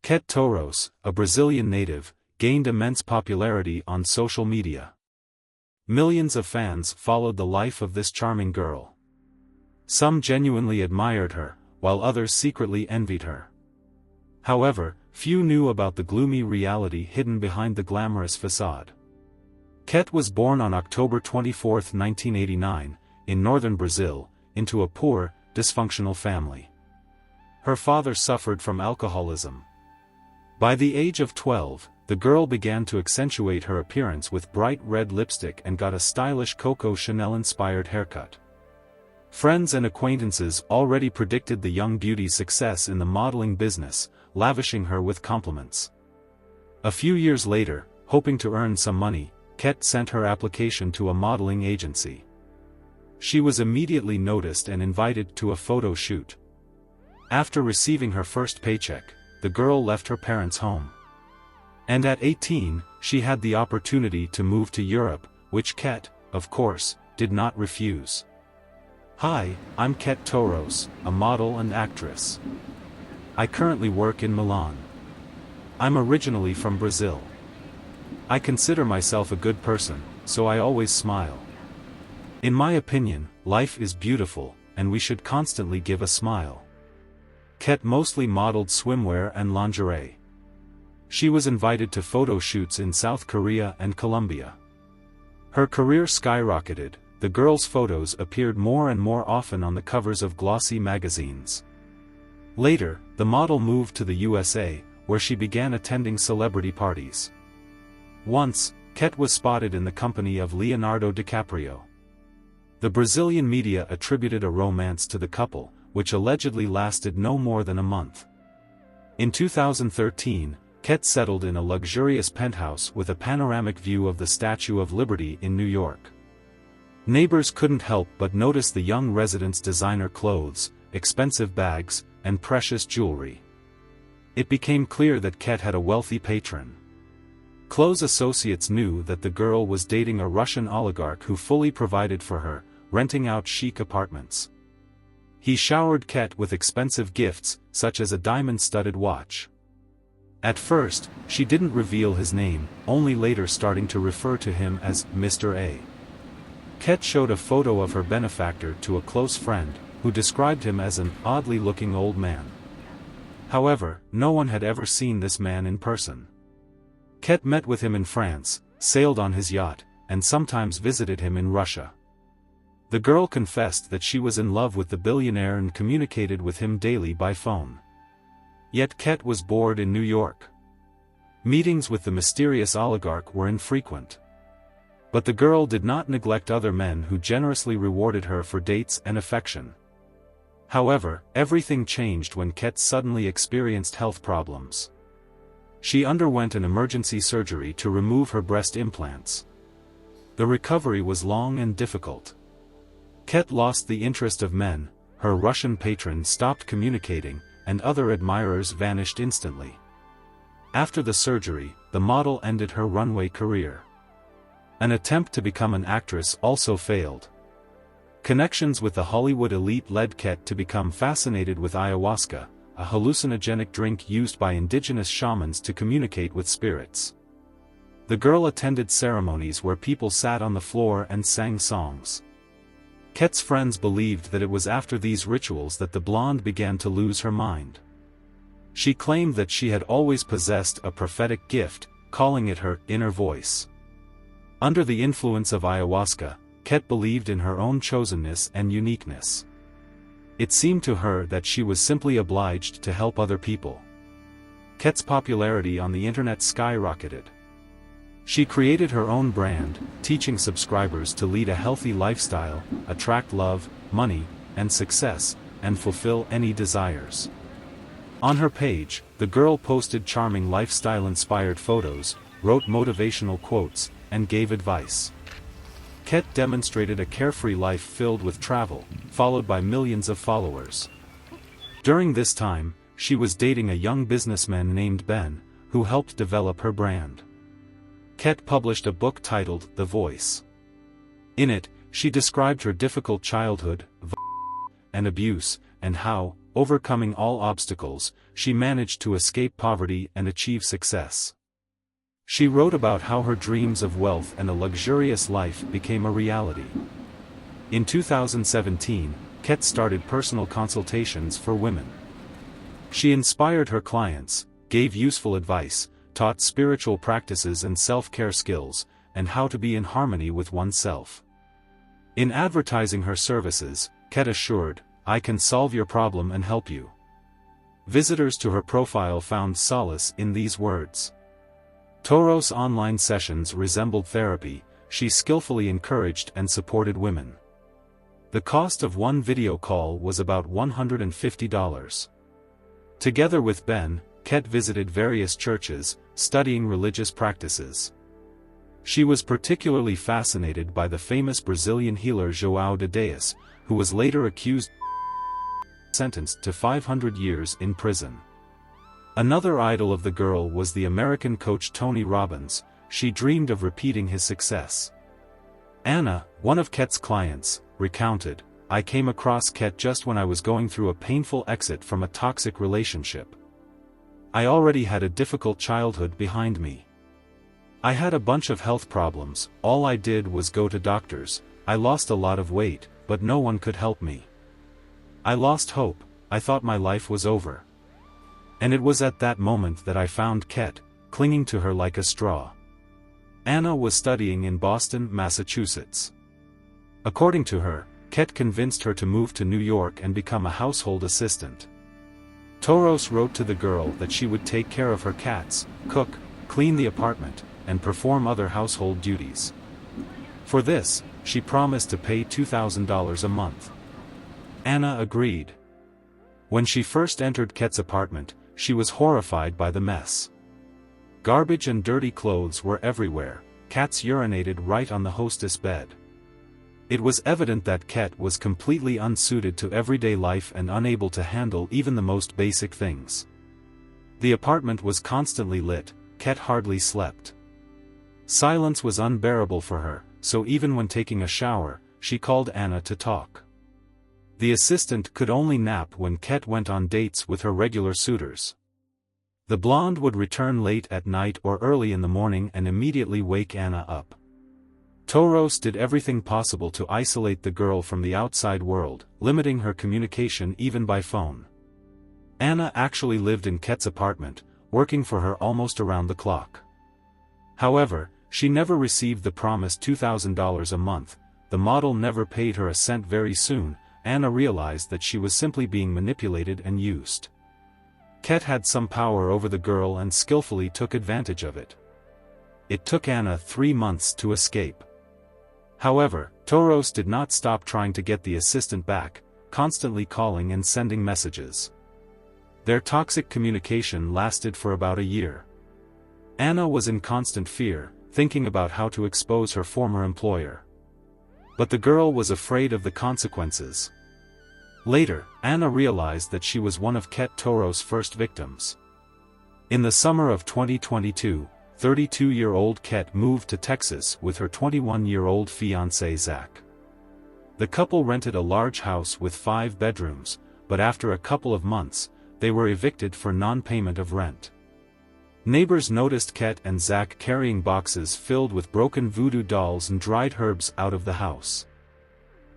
Ket Toros, a Brazilian native, gained immense popularity on social media. Millions of fans followed the life of this charming girl. Some genuinely admired her, while others secretly envied her. However, few knew about the gloomy reality hidden behind the glamorous facade. Ket was born on October 24, 1989, in northern Brazil, into a poor, dysfunctional family. Her father suffered from alcoholism. By the age of 12, the girl began to accentuate her appearance with bright red lipstick and got a stylish Coco Chanel-inspired haircut. Friends and acquaintances already predicted the young beauty's success in the modeling business, lavishing her with compliments. A few years later, hoping to earn some money, Ket sent her application to a modeling agency. She was immediately noticed and invited to a photo shoot. After receiving her first paycheck, the girl left her parents' home. And at 18, she had the opportunity to move to Europe, which Ket, of course, did not refuse. Hi, I'm Ket Toros, a model and actress. I currently work in Milan. I'm originally from Brazil. I consider myself a good person, so I always smile. In my opinion, life is beautiful, and we should constantly give a smile. Ket mostly modeled swimwear and lingerie. She was invited to photo shoots in South Korea and Colombia. Her career skyrocketed. The girl's photos appeared more and more often on the covers of glossy magazines. Later, the model moved to the USA, where she began attending celebrity parties. Once, Ket was spotted in the company of Leonardo DiCaprio. The Brazilian media attributed a romance to the couple, which allegedly lasted no more than a month. In 2013, Ket settled in a luxurious penthouse with a panoramic view of the Statue of Liberty in New York. Neighbors couldn't help but notice the young resident's designer clothes, expensive bags, and precious jewelry. It became clear that Ket had a wealthy patron. Close associates knew that the girl was dating a Russian oligarch who fully provided for her, renting out chic apartments. He showered Ket with expensive gifts, such as a diamond-studded watch. At first, she didn't reveal his name, only later starting to refer to him as Mr. A. Ket showed a photo of her benefactor to a close friend, who described him as an oddly-looking old man. However, no one had ever seen this man in person. Ket met with him in France, sailed on his yacht, and sometimes visited him in Russia. The girl confessed that she was in love with the billionaire and communicated with him daily by phone. Yet Ket was bored in New York. Meetings with the mysterious oligarch were infrequent. But the girl did not neglect other men who generously rewarded her for dates and affection. However, everything changed when Ket suddenly experienced health problems. She underwent an emergency surgery to remove her breast implants. The recovery was long and difficult. Ket lost the interest of men, her Russian patron stopped communicating, and other admirers vanished instantly. After the surgery, the model ended her runway career. An attempt to become an actress also failed. Connections with the Hollywood elite led Ket to become fascinated with ayahuasca, a hallucinogenic drink used by indigenous shamans to communicate with spirits. The girl attended ceremonies where people sat on the floor and sang songs. Ket's friends believed that it was after these rituals that the blonde began to lose her mind. She claimed that she had always possessed a prophetic gift, calling it her inner voice. Under the influence of ayahuasca, Ket believed in her own chosenness and uniqueness. It seemed to her that she was simply obliged to help other people. Ket's popularity on the internet skyrocketed. She created her own brand, teaching subscribers to lead a healthy lifestyle, attract love, money, and success, and fulfill any desires. On her page, the girl posted charming lifestyle-inspired photos, wrote motivational quotes, and gave advice. Ket demonstrated a carefree life filled with travel, followed by millions of followers. During this time, she was dating a young businessman named Ben, who helped develop her brand. Ket published a book titled The Voice. In it, she described her difficult childhood, and abuse, and how, overcoming all obstacles, she managed to escape poverty and achieve success. She wrote about how her dreams of wealth and a luxurious life became a reality. In 2017, Ket started personal consultations for women. She inspired her clients, gave useful advice, taught spiritual practices and self-care skills, and how to be in harmony with oneself. In advertising her services, Ket assured, "I can solve your problem and help you." Visitors to her profile found solace in these words. Toros' online sessions resembled therapy. She skillfully encouraged and supported women. The cost of one video call was about $150. Together with Ben, Ket visited various churches, studying religious practices. She was particularly fascinated by the famous Brazilian healer João de Deus, who was later accused and sentenced to 500 years in prison. Another idol of the girl was the American coach Tony Robbins. She dreamed of repeating his success. Anna, one of Ket's clients, recounted, "I came across Ket just when I was going through a painful exit from a toxic relationship. I already had a difficult childhood behind me. I had a bunch of health problems. All I did was go to doctors. I lost a lot of weight, but no one could help me. I lost hope. I thought my life was over. And it was at that moment that I found Ket, clinging to her like a straw." Anna was studying in Boston, Massachusetts. According to her, Ket convinced her to move to New York and become a household assistant. Toros wrote to the girl that she would take care of her cats, cook, clean the apartment, and perform other household duties. For this, she promised to pay $2,000 a month. Anna agreed. When she first entered Ket's apartment, she was horrified by the mess. Garbage and dirty clothes were everywhere. Cats urinated right on the hostess bed. It was evident that Ket was completely unsuited to everyday life and unable to handle even the most basic things. The apartment was constantly lit. Ket hardly slept. Silence was unbearable for her, so even when taking a shower, she called Anna to talk. The assistant could only nap when Ket went on dates with her regular suitors. The blonde would return late at night or early in the morning and immediately wake Anna up. Toros did everything possible to isolate the girl from the outside world, limiting her communication even by phone. Anna actually lived in Ket's apartment, working for her almost around the clock. However, she never received the promised $2,000 a month. The model never paid her a cent. Very soon, Anna realized that she was simply being manipulated and used. Ket had some power over the girl and skillfully took advantage of it. It took Anna 3 months to escape. However, Toros did not stop trying to get the assistant back, constantly calling and sending messages. Their toxic communication lasted for about a year. Anna was in constant fear, thinking about how to expose her former employer. But the girl was afraid of the consequences. Later, Anna realized that she was one of Ket Toros' first victims. In the summer of 2022, 32-year-old Ket moved to Texas with her 21-year-old fiancé Zach. The couple rented a large house with 5 bedrooms, but after a couple of months, they were evicted for non-payment of rent. Neighbors noticed Ket and Zach carrying boxes filled with broken voodoo dolls and dried herbs out of the house.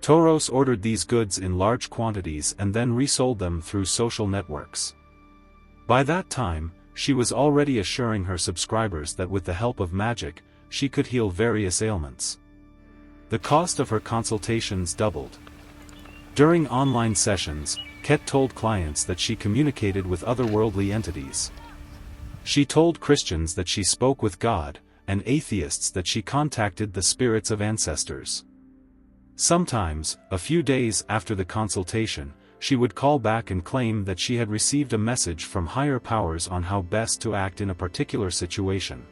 Toros ordered these goods in large quantities and then resold them through social networks. By that time, she was already assuring her subscribers that with the help of magic, she could heal various ailments. The cost of her consultations doubled. During online sessions, Ket told clients that she communicated with otherworldly entities. She told Christians that she spoke with God, and atheists that she contacted the spirits of ancestors. Sometimes, a few days after the consultation, she would call back and claim that she had received a message from higher powers on how best to act in a particular situation.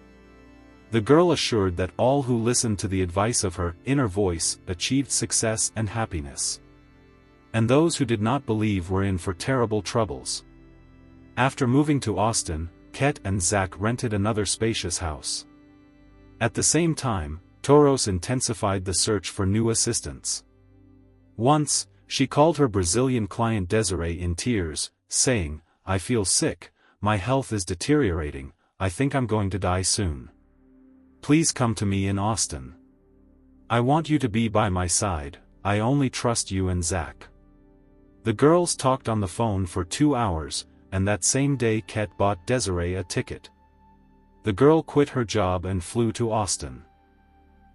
The girl assured that all who listened to the advice of her inner voice achieved success and happiness. And those who did not believe were in for terrible troubles. After moving to Austin, Ket and Zach rented another spacious house. At the same time, Toros intensified the search for new assistants. Once, She called her Brazilian client Desiree in tears, saying, "I feel sick, my health is deteriorating, I think I'm going to die soon. Please come to me in Austin. I want you to be by my side, I only trust you and Zach." The girls talked on the phone for 2 hours, and that same day Ket bought Desiree a ticket. The girl quit her job and flew to Austin.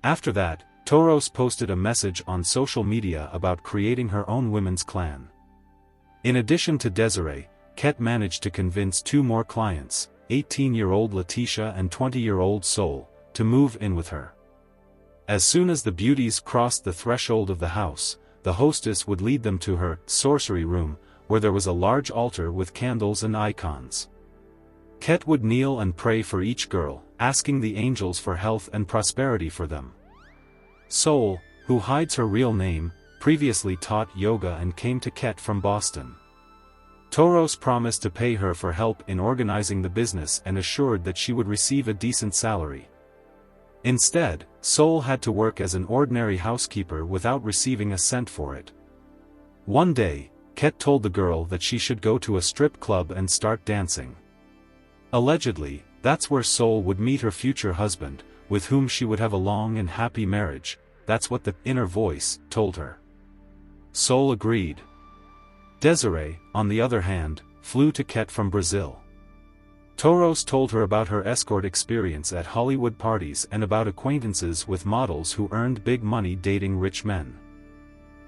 After that, Toros posted a message on social media about creating her own women's clan. In addition to Desiree, Ket managed to convince 2 more clients, 18-year-old Letitia and 20-year-old Sol, to move in with her. As soon as the beauties crossed the threshold of the house, the hostess would lead them to her sorcery room, where there was a large altar with candles and icons. Ket would kneel and pray for each girl, asking the angels for health and prosperity for them. Sol, who hides her real name, previously taught yoga and came to Ket from Boston. Toros promised to pay her for help in organizing the business and assured that she would receive a decent salary. Instead, Sol had to work as an ordinary housekeeper without receiving a cent for it. One day, Ket told the girl that she should go to a strip club and start dancing. Allegedly, that's where Sol would meet her future husband, with whom she would have a long and happy marriage. That's what the inner voice told her. Sol agreed. Desiree, on the other hand, flew to Ket from Brazil. Toros told her about her escort experience at Hollywood parties and about acquaintances with models who earned big money dating rich men.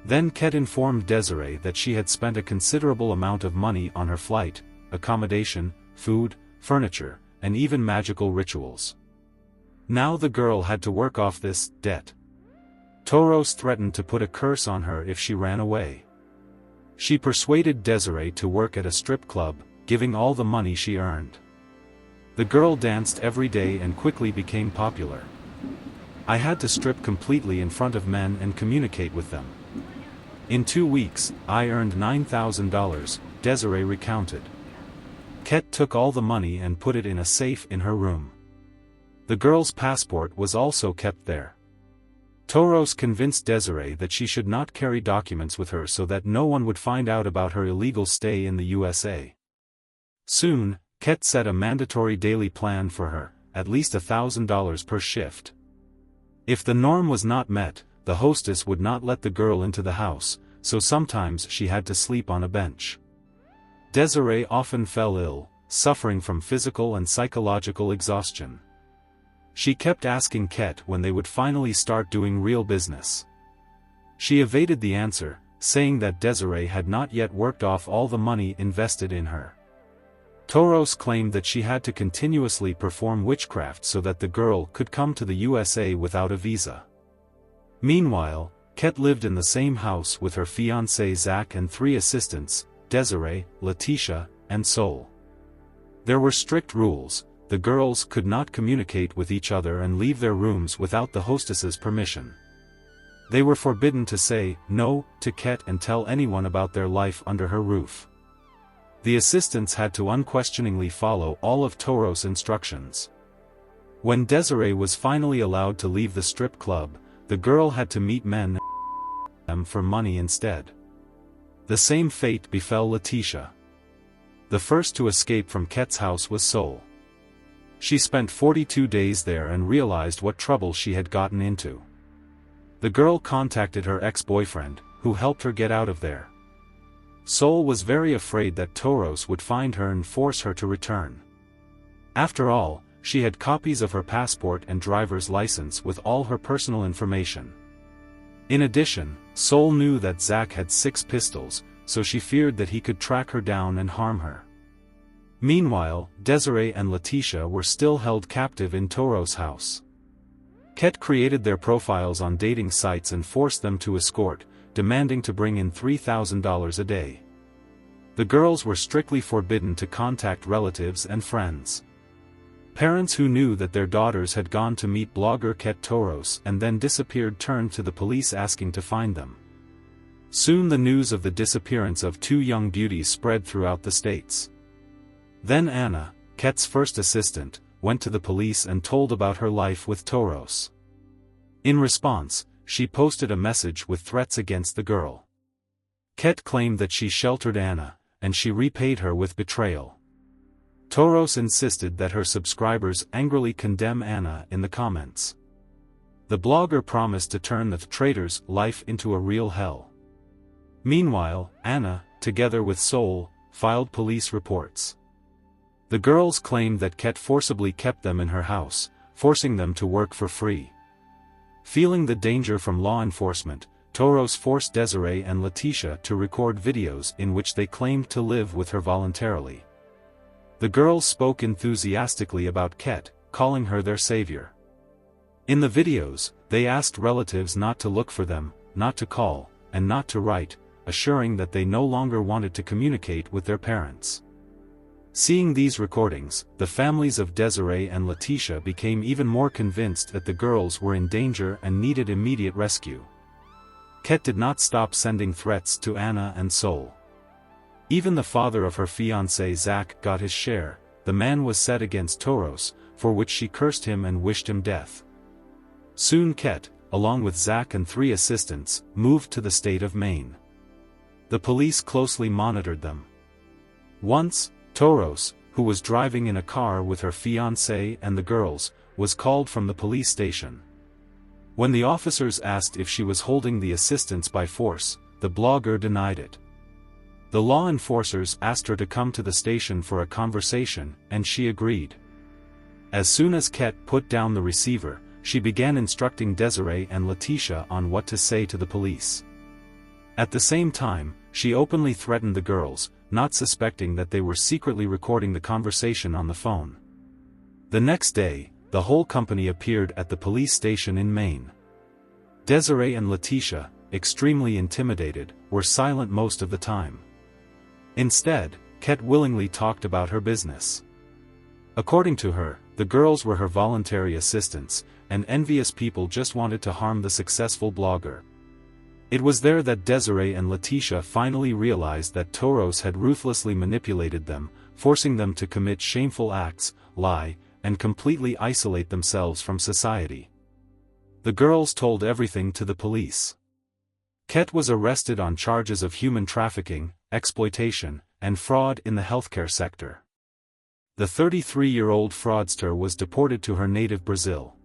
Then Ket informed Desiree that she had spent a considerable amount of money on her flight, accommodation, food, furniture, and even magical rituals. Now the girl had to work off this debt. Toros threatened to put a curse on her if she ran away. She persuaded Desiree to work at a strip club, giving all the money she earned. The girl danced every day and quickly became popular. "I had to strip completely in front of men and communicate with them. In 2 weeks, I earned $9,000, Desiree recounted. Ket took all the money and put it in a safe in her room. The girl's passport was also kept there. Toros convinced Desiree that she should not carry documents with her so that no one would find out about her illegal stay in the USA. Soon, Ket set a mandatory daily plan for her, at least $1,000 per shift. If the norm was not met, the hostess would not let the girl into the house, so sometimes she had to sleep on a bench. Desiree often fell ill, suffering from physical and psychological exhaustion. She kept asking Ket when they would finally start doing real business. She evaded the answer, saying that Desiree had not yet worked off all the money invested in her. Toros claimed that she had to continuously perform witchcraft so that the girl could come to the USA without a visa. Meanwhile, Ket lived in the same house with her fiancé Zach and 3 assistants, Desiree, Letitia, and Sol. There were strict rules. The girls could not communicate with each other and leave their rooms without the hostess's permission. They were forbidden to say no to Ket and tell anyone about their life under her roof. The assistants had to unquestioningly follow all of Toros' instructions. When Desiree was finally allowed to leave the strip club, the girl had to meet men them for money instead. The same fate befell Letitia. The first to escape from Ket's house was Sol. She spent 42 days there and realized what trouble she had gotten into. The girl contacted her ex-boyfriend, who helped her get out of there. Sol was very afraid that Toros would find her and force her to return. After all, she had copies of her passport and driver's license with all her personal information. In addition, Sol knew that Zach had 6 pistols, so she feared that he could track her down and harm her. Meanwhile, Desiree and Letitia were still held captive in Toros' house. Ket created their profiles on dating sites and forced them to escort, demanding to bring in $3,000 a day. The girls were strictly forbidden to contact relatives and friends. Parents who knew that their daughters had gone to meet blogger Ket Toros and then disappeared turned to the police asking to find them. Soon the news of the disappearance of 2 young beauties spread throughout the states. Then Anna, Ket's first assistant, went to the police and told about her life with Toros. In response, she posted a message with threats against the girl. Ket claimed that she sheltered Anna, and she repaid her with betrayal. Toros insisted that her subscribers angrily condemn Anna in the comments. The blogger promised to turn the traitor's life into a real hell. Meanwhile, Anna, together with Sol, filed police reports. The girls claimed that Ket forcibly kept them in her house, forcing them to work for free. Feeling the danger from law enforcement, Toros forced Desiree and Letitia to record videos in which they claimed to live with her voluntarily. The girls spoke enthusiastically about Ket, calling her their savior. In the videos, they asked relatives not to look for them, not to call, and not to write, assuring that they no longer wanted to communicate with their parents. Seeing these recordings, the families of Desiree and Letitia became even more convinced that the girls were in danger and needed immediate rescue. Ket did not stop sending threats to Anna and Sol. Even the father of her fiancé Zach got his share. The man was set against Toros, for which she cursed him and wished him death. Soon Ket, along with Zach and 3 assistants, moved to the state of Maine. The police closely monitored them. Once, Toros, who was driving in a car with her fiancé and the girls, was called from the police station. When the officers asked if she was holding the assistants by force, the blogger denied it. The law enforcers asked her to come to the station for a conversation, and she agreed. As soon as Ket put down the receiver, she began instructing Desiree and Letitia on what to say to the police. At the same time, she openly threatened the girls, not suspecting that they were secretly recording the conversation on the phone. The next day, the whole company appeared at the police station in Maine. Desiree and Letitia, extremely intimidated, were silent most of the time. Instead, Ket willingly talked about her business. According to her, the girls were her voluntary assistants, and envious people just wanted to harm the successful blogger. It was there that Desiree and Letitia finally realized that Toros had ruthlessly manipulated them, forcing them to commit shameful acts, lie, and completely isolate themselves from society. The girls told everything to the police. Ket was arrested on charges of human trafficking, exploitation, and fraud in the healthcare sector. The 33-year-old fraudster was deported to her native Brazil.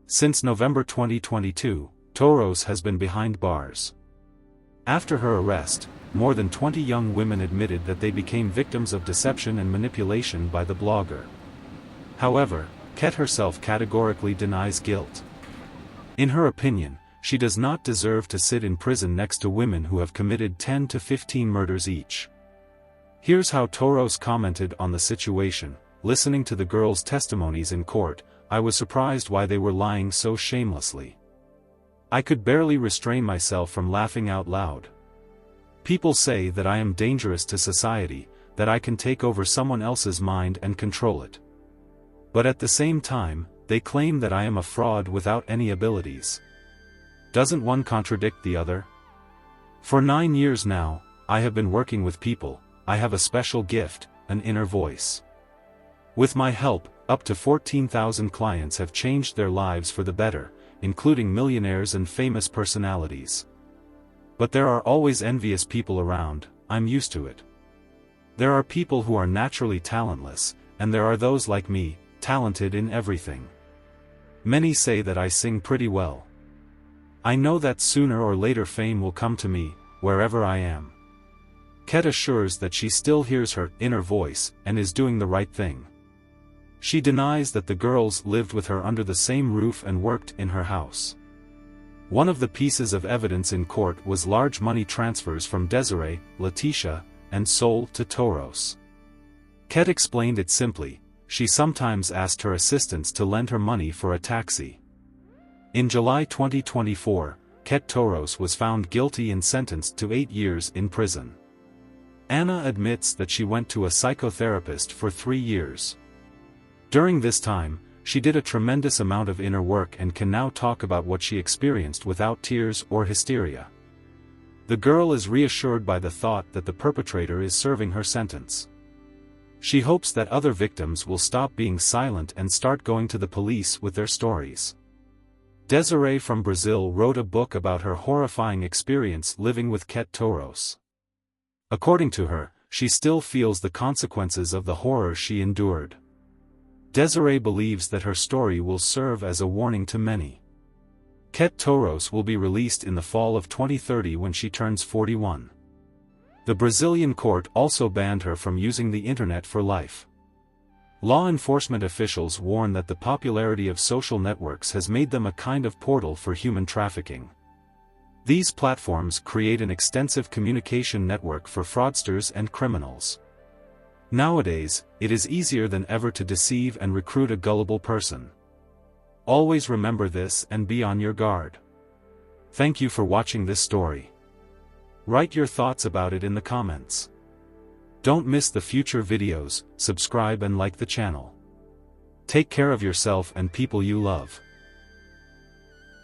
Since November 2022, Toros has been behind bars. After her arrest, more than 20 young women admitted that they became victims of deception and manipulation by the blogger. However, Ket herself categorically denies guilt. In her opinion, she does not deserve to sit in prison next to women who have committed 10 to 15 murders each. Here's how Toros commented on the situation: listening to the girls' testimonies in court, I was surprised why they were lying so shamelessly. I could barely restrain myself from laughing out loud. People say that I am dangerous to society, that I can take over someone else's mind and control it. But at the same time, they claim that I am a fraud without any abilities. Doesn't one contradict the other? For 9 years now, I have been working with people. I have a special gift, an inner voice. With my help, up to 14,000 clients have changed their lives for the better, including millionaires and famous personalities. But there are always envious people around. I'm used to it. There are people who are naturally talentless, and there are those like me, talented in everything. Many say that I sing pretty well. I know that sooner or later fame will come to me, wherever I am. Ket assures that she still hears her inner voice and is doing the right thing. She denies that the girls lived with her under the same roof and worked in her house. One of the pieces of evidence in court was large money transfers from Desiree, Letitia, and Sol to Toros. Ket explained it simply: she sometimes asked her assistants to lend her money for a taxi. In July 2024, Ket Toros was found guilty and sentenced to 8 years in prison. Anna admits that she went to a psychotherapist for 3 years. During this time, she did a tremendous amount of inner work and can now talk about what she experienced without tears or hysteria. The girl is reassured by the thought that the perpetrator is serving her sentence. She hopes that other victims will stop being silent and start going to the police with their stories. Desiree from Brazil wrote a book about her horrifying experience living with Ket Toros. According to her, she still feels the consequences of the horror she endured. Desiree believes that her story will serve as a warning to many. Ket Toros will be released in the fall of 2030 when she turns 41. The Brazilian court also banned her from using the internet for life. Law enforcement officials warn that the popularity of social networks has made them a kind of portal for human trafficking. These platforms create an extensive communication network for fraudsters and criminals. Nowadays, it is easier than ever to deceive and recruit a gullible person. Always remember this and be on your guard. Thank you for watching this story. Write your thoughts about it in the comments. Don't miss the future videos, subscribe and like the channel. Take care of yourself and people you love.